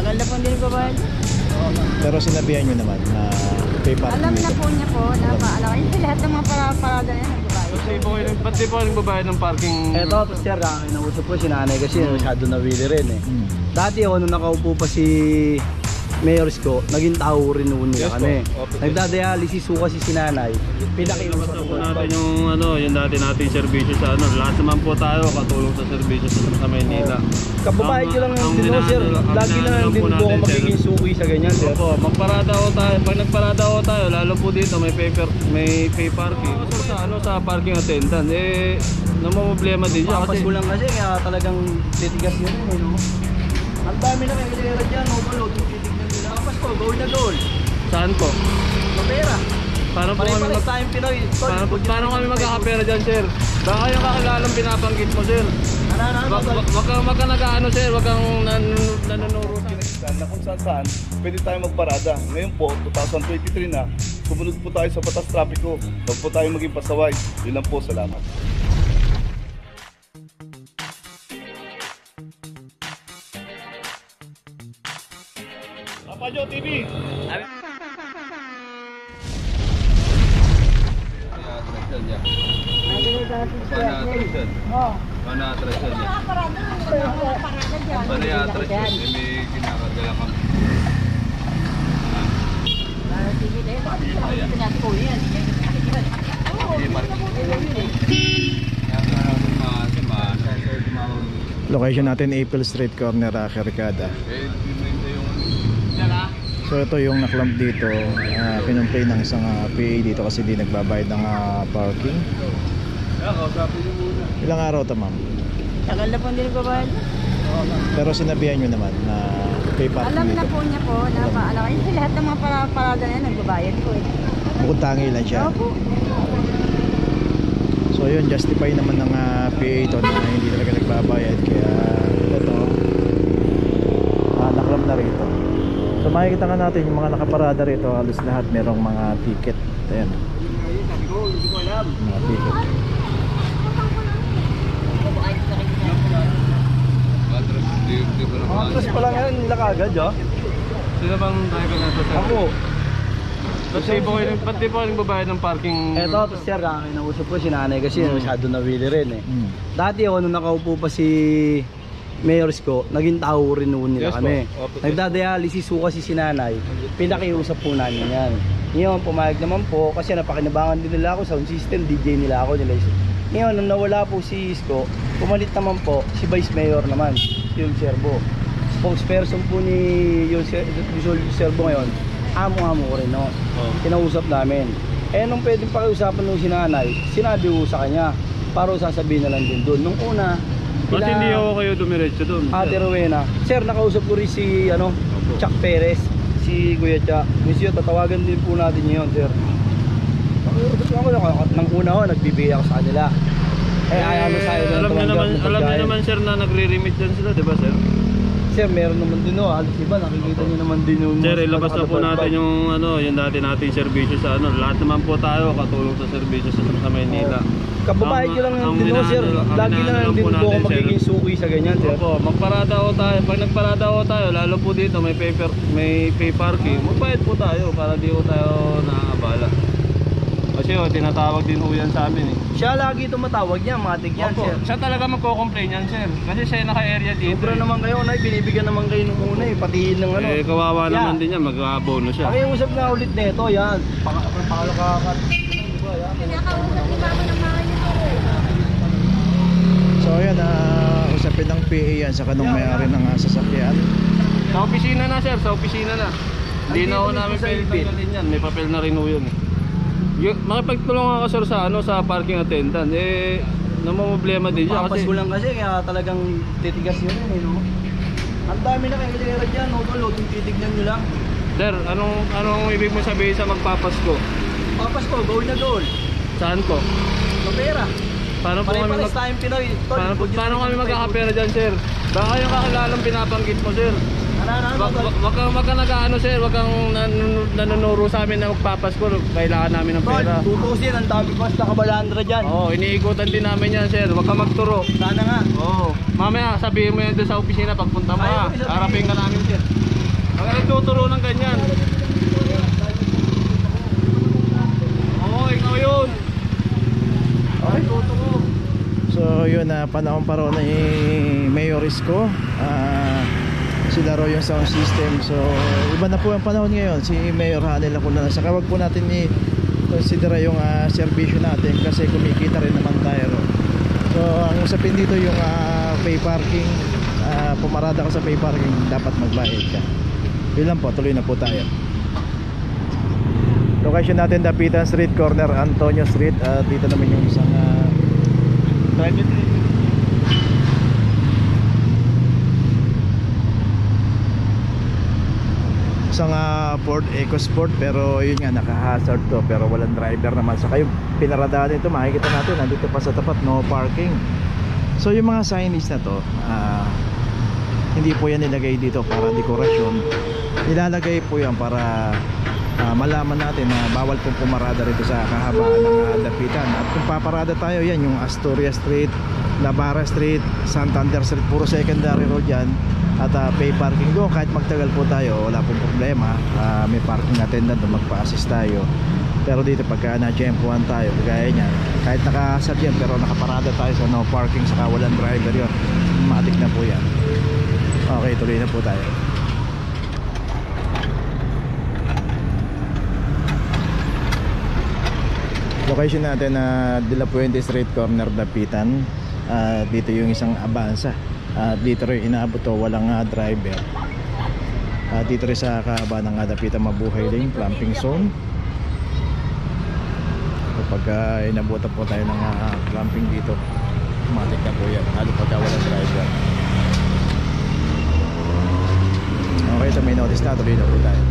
Tagal na po hindi nagbabayad. Pero sinabihan nyo naman na pay parking. Alam na po niya po na paalala. Hindi lahat ng mga parada na yan nagbabayad. Ba't di po nagbabayad ng parking? Eto, sir, inausap ko si nanay kasi masyado nawili rin eh. Dati ako nung nakaupo pa si Mayor Isko, naging tao rin noon nila kami. Nagdadialysis ko kasi si nanay. Pinakiusap po natin yung dati nating serbisyo sa lahat naman po tayo katulong sa serbisyo sa Maynila. Kababae ko lang din ako, sir. Lagi na lang din po ako magiging suki sa ganyan, sir. Opo, magparada ho tayo. Pag nagparada ho tayo, lalo po dito may pay parking. Sa parking attendant, namumblema din siya. Papas ko lang kasi kaya talagang titigas yun eh, no? Ang dami na kayo kaya dyan, overload, titignan nila. Papas ko, gawin na goal. Saan po? Kapera. Paano kami magkakapera dyan, sir? Baka yung kakilalang binabanggit mo, sir. Wag kang nag-ano, sir. Wag kang nanunuro sa na kung saan pwede tayo magparada. Ngayon po, 2023 na, sumunod po tayo sa batas trapiko. Huwag po tayo maging pasaway. Yun lang po, salamat. Papajo TV! Mana attraction niya? Mana yung attraction? May kinakagala kami. Location natin April Street, corner Caricada. So ito yung naklamp dito, kinumplay ng isang PA dito kasi di nagbabayad ng parking. Ilang araw ito, ma'am? Tagal na po hindi nagbabayad. Pero sinabihan nyo naman na pay parking Alam dito. na po niya po na paalala. Hindi lahat ng mga parada na yan nagbabayad po eh. Bukod tangi lang siya. Opo. So yun, justify naman ng PA ito na hindi talaga nagbabayad. Kaya ito, naklamp na rito. So makikita nga natin yung mga nakaparada rito, halos lahat merong mga ticket. Ayan, mga ticket. Atras pa lang yan, nila kagad, oh. Sino bang driver na ito, sir? Ako. Ba't di po nagbabayad ng parking? Eto, sir, inausap ko si nanay kasi masyado nawili rin eh. Dati ako nung nakaupo pa si Mayor Isko, naging tao rin noon nila kami. Nagdadialysis ko kasi si nanay. Pinakiusap po namin yan. Ngayon, pumayag naman po kasi napakinabangan din nila ako, sound system, DJ nila ako. Ngayon, nung nawala po si Isko, pumalit naman po si Vice Mayor naman, yung Serbo. Spokesperson po ni yung Serbo ngayon, amo-amo ko rin, no? Kinausap namin. Nung pwedeng pakiusapan nung sinanay, sinabi ko sa kanya, para sasabihin na lang din doon. Nung una, ba't hindi ako kayo dumiretso doon? Ate Rowena, sir, nakausap ko rin si Chuck Perez, si Kuya Chuck. Monsieur, tatawagan din po natin yun, sir. Nang una ko, nagbibigay ako sa kanila. Alam niyo naman, sir, na nagre-remit dyan sila, di ba, sir? Sir, meron naman din, halos iba, nakikita niyo naman din yung... Sir, ilabas na po natin yung dati nating serbisyo sa lahat naman po tayo katulong sa serbisyo sa Maynila. Kababae ko lang din ako, sir. Lagi na lang din po ako magiging suki sa ganyan, sir. Opo, magparada ho tayo. Pag nagparada ho tayo, lalo po dito may pay parking, magbayad po tayo para di ho tayo nakakabala. Kasi tinatawag din ho yan sa amin eh. Siya lagi tumatawag niya, matik yan, Opo, sir. siya talaga magko-complain yan, sir. Kasi siya naka-area dito. Sobra naman kayo, binibigyan naman kayo nung una eh, patiin ng kawawa naman din yan, mag-abono siya. Pakiusap na ulit nito, yan. Pakalakat. Pinakausap ni Mama ng mga yun. So ayan, usapin ng PA yan sa kanong may-ari ng sasakyan. Sa opisina na, sir, sa opisina na. Hindi na ho namin pwede tanggalin yan, may papel na rin ho yun eh. Makipagtulungan ka, sir, sa parking attendant. Namumblema din siya Papas ko lang kasi kaya talagang titigas yun eh, no? Ang dami na kayo kaya dyan, overload, titignan nyo lang. Sir, anong ibig mo sabihin sa magpapasko? Papas ko, goal na goal. Saan po? Kapera. Paano kami magkakapera dyan, sir? Baka yung kakilalang binabanggit mo, sir. Wag kang nag-ano, sir. Wag kang nanunuro sa amin na magpapasko. Kailangan namin ng pera. Tutusin, ang dami pas nakabalandra dyan. Oo, iniikutan din namin yan, sir. Wag kang magturo. Sana nga. Oo. Mamaya, sabihin mo yan doon sa opisina pagpunta mo, ha? Harapin ka namin, sir. Mga nagtuturo ng ganyan. Oo, ikaw yun. Okay. So yun na panahon pa rin ni Mayor Isko. Sila raw yung sound system. So iba na po ang panahon ngayon. Si Mayor Hanel ako na. Saka wag po natin i-considera yung servisyo natin kasi kumikita rin naman tayo. So ang usapin dito yung pay parking. Pumarada ka sa pay parking, dapat magbayad ka. Yun lang po, tuloy na po tayo. Location natin, Dapitan Street, corner Antonio Street. Dito naman yung isang private isang Ford EcoSport, pero yun nga, naka-hazard to, pero walang driver naman. So kayo pinaradaan ito, makikita natin nandito pa sa tapat, no parking. So yung mga signage na to, hindi po yan nilagay dito para dekorasyon. Nilalagay po yan para malaman natin na bawal pong pumarada rito sa kahabaan ng Dapitan. At kung paparada tayo, yan yung Astoria Street, Navarra Street, Santander Street, puro secondary road yan. At pay parking doon, kahit magtagal po tayo, wala pong problema. May parking attendant doon, magpa-assist tayo. Pero dito pagka na-tiyempuhan tayo, gaya niya, kahit nakasad yan pero nakaparada tayo sa no parking saka walang driver yun, matik na po yan. Okay, tuloy na po tayo. Location natin na De La Puente Street, corner Dapitan. Dito yung isang Avanza. Dito rin inaabot to, walang driver. Dito rin sa kahaba ng Dapitan Mabuhay Lane, clamping zone. Kapag inabutan po tayo ng clamping dito, matik na po yan, lalo pagka walang driver. Okay, ito may notice na, tuloy na po tayo.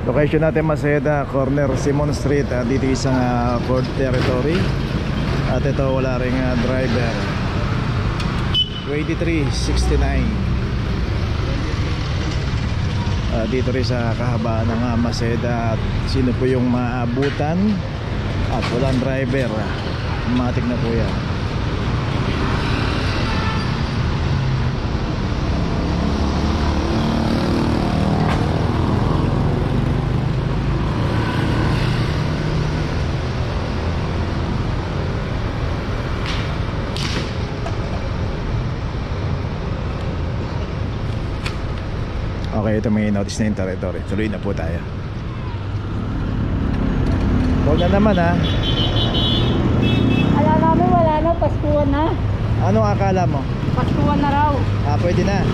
Location natin Maceda, corner Simon Street. Dito isang Ford Territory. At ito wala ring driver. 2369. Dito rin sa kahabaan ng Maceda. At sino po yung maabutan at walang driver, matik na po yan. Okay, ito may notice na yung territory. Tuloy na po tayo. Huwag na naman ha. Ala namin wala na, Paskuhan na. Ano akala mo? Paskuhan na raw. Pwede na.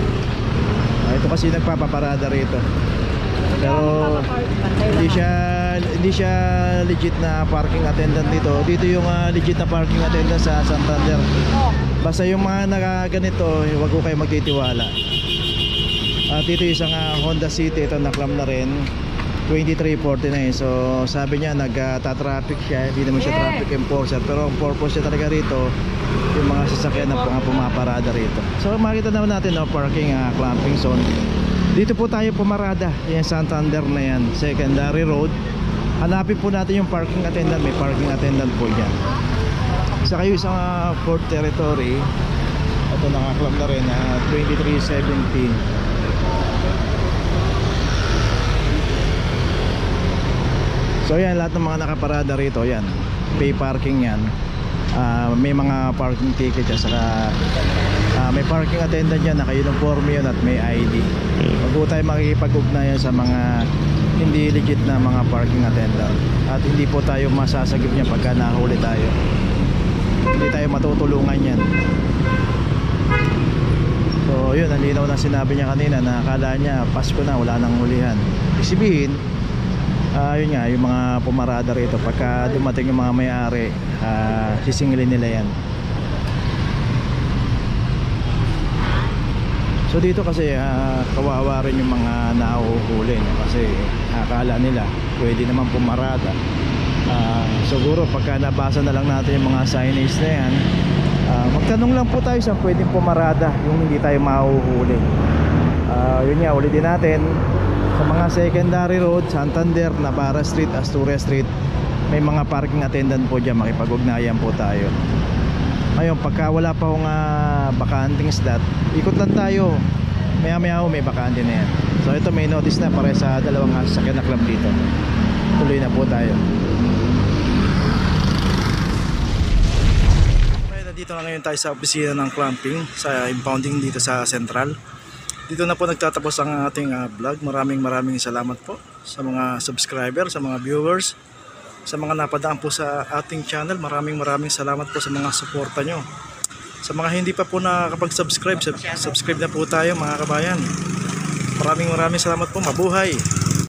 Ito kasi nagpapaparada rito. Pero hindi siya legit na parking attendant dito. Dito yung legit na parking attendant sa Santander. Basta yung mga nakaganito, huwag ko kayo magtitiwala. Dito isang Honda City, ito naklam na rin, 2349. So sabi niya nagta-traffic siya, hindi naman siya traffic enforcer, pero ang purpose niya talaga rito yung mga sasakyan na pumaparada rito. So makita naman natin parking clamping zone. Dito po tayo pumarada, yung Santander na yan, secondary road. Hanapin po natin yung parking attendant, may parking attendant po dyan. Sa kayo isang Ford Territory, ito nakaklam na rin 2317. So yan, lahat ng mga nakaparada rito, yan, pay parking yan. May mga parking ticket yan, saka may parking attendant yan, naka-uniform yun at may ID. Huwag po tayo makikipag-ugnayan sa mga hindi legit na mga parking attendant. At hindi po tayo masasagip niya pagka nahuli tayo. Hindi tayo matutulungan yan. So yun, ang linaw na sinabi niya kanina na akala niya Pasko na, wala nang hulihan. Isibihin, yun nga, yung mga pumarada rito, pagka dumating yung mga may-ari, sisingilin nila yan. So dito kasi kawawa rin yung mga nahuhuli, no? Kasi akala nila pwede naman pumarada. Siguro pagka nabasa na lang natin yung mga signage na yan, magtanong lang po tayo saan pwedeng pumarada yung hindi tayo mahuhuli. Yun nga, ulitin natin, sa mga secondary road, Santander, Navarra Street, Astoria Street, may mga parking attendant po dyan, makipag-ugnayan po tayo. Ngayon, pagka wala pa akong bakanting slot, ikot lang tayo. maya maya ho may bakante na yan. So ito may notice na para sa dalawang sasakyan na club dito. Tuloy na po tayo. Dito na ngayon tayo sa opisina ng clamping sa impounding dito sa Central. Dito na po nagtatapos ang ating vlog. Maraming salamat po sa mga subscriber, sa mga viewers, sa mga napadaan po sa ating channel. Maraming salamat po sa mga suporta nyo. Sa mga hindi pa po nakakapag-subscribe, subscribe na po tayo mga kabayan. Maraming salamat po. Mabuhay!